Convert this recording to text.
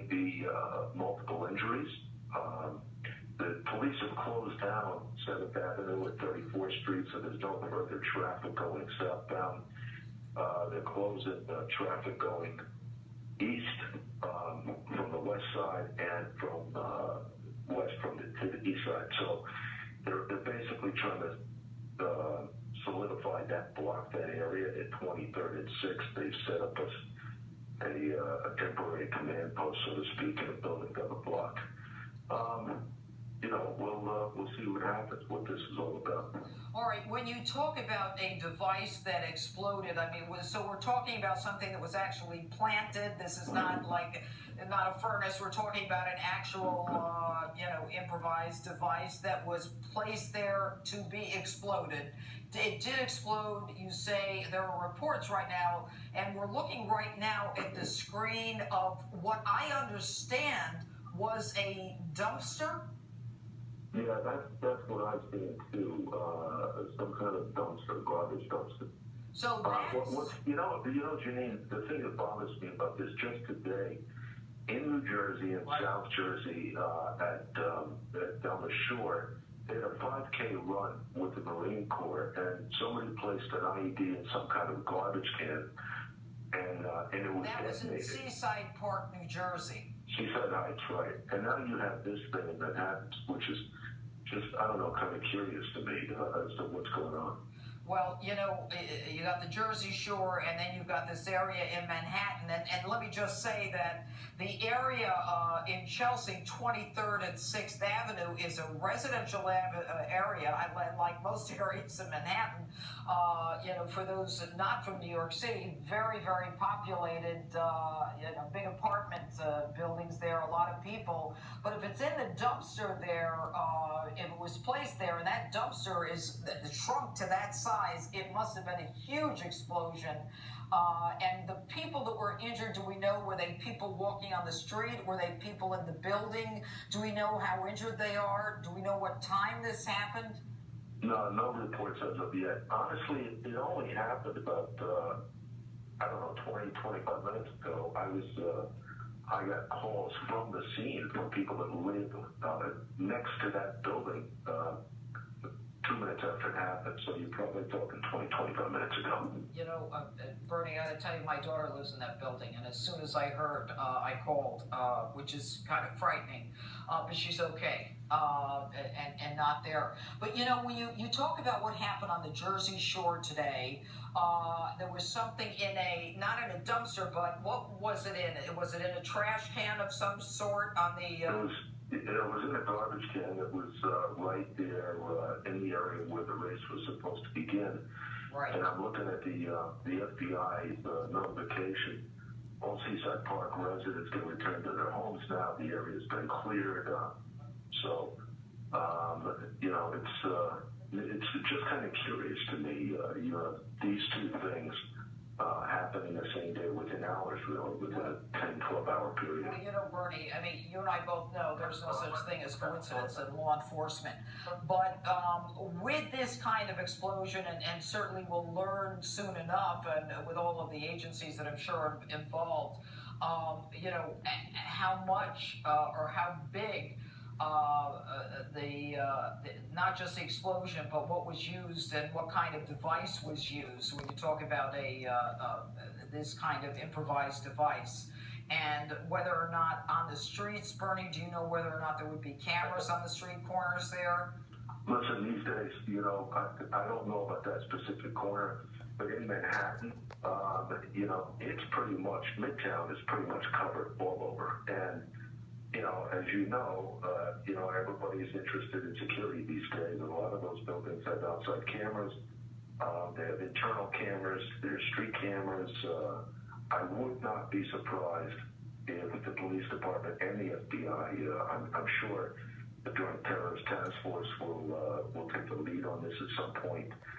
be multiple injuries. The police have closed down 7th Avenue at 34th Street, so there's no further traffic going southbound. They're closing traffic going east from the west side and from west to the east side. So they're basically trying to solidify that block, that area at 23rd and 6th. They've set up a temporary command post, so to speak, in a building on the block. We'll see what happens, what this is all about. All right, when you talk about a device that exploded, I mean, so we're talking about something that was actually planted. This is not a furnace. We're talking about an actual, improvised device that was placed there to be exploded. It did explode. You say there are reports right now, and we're looking right now at the screen of what I understand was a dumpster. Yeah, that's what I've seen too. Some kind of dumpster, garbage dumpster. So that's... Janine, the thing that bothers me about this, just today, in New Jersey and South Jersey, down the shore, they had a 5K run with the Marine Corps, and somebody placed an IED in some kind of garbage can, and it was That was in Seaside Park, New Jersey. Seaside Heights, right. And now you have this thing in Manhattan, which is just, I don't know, kind of curious to me as to what's going on. Well, you got the Jersey Shore, and then you've got this area in Manhattan. And let me just say that the area in Chelsea, 23rd and 6th Avenue, is a residential area, like most areas in Manhattan. For those not from New York City, very, very populated, big apartment buildings there, a lot of people. But if it's in the dumpster there, if it was placed there, and that dumpster is the trunk to that size, it must have been a huge explosion. And the people that were injured, do we know, were they people walking on the street? Were they people in the building? Do we know how injured they are? Do we know what time this happened? No reports as of yet. Honestly, it only happened about, 20, 25 minutes ago. I got calls from the scene from people that live next to that building 2 minutes after it happened. So you're probably talking 20, 25 minutes ago. Bernie, I gotta tell you, my daughter lives in that building, and as soon as I heard, I called, which is kind of frightening, but she's okay. And not there. But when you talk about what happened on the Jersey Shore today, there was something not in a dumpster, but what was it in? Was it in a trash can of some sort on the... It was in a garbage can that was right there in the area where the race was supposed to begin. Right. And I'm looking at the FBI's notification. All Seaside Park residents can return to their homes now. The area's been cleared. It's just kind of curious to me. These two things happening the same day within hours, really, within a 10, 12-hour period. Well, Bernie, I mean, you and I both know there's no such thing as coincidence in law enforcement. But with this kind of explosion, and certainly we'll learn soon enough, and with all of the agencies that I'm sure are involved, how much or how big not just the explosion, but what was used and what kind of device was used when you talk about this kind of improvised device, and whether or not on the streets, Bernie, do you know whether or not there would be cameras on the street corners there? Listen, these days, I don't know about that specific corner, but in Manhattan, it's pretty much, Midtown is pretty much covered all over. And as everybody's interested in security these days, and a lot of those buildings have outside cameras. They have internal cameras. There's street cameras. I would not be surprised if the police department and the FBI, I'm sure the Joint Terrorist Task Force will take the lead on this at some point.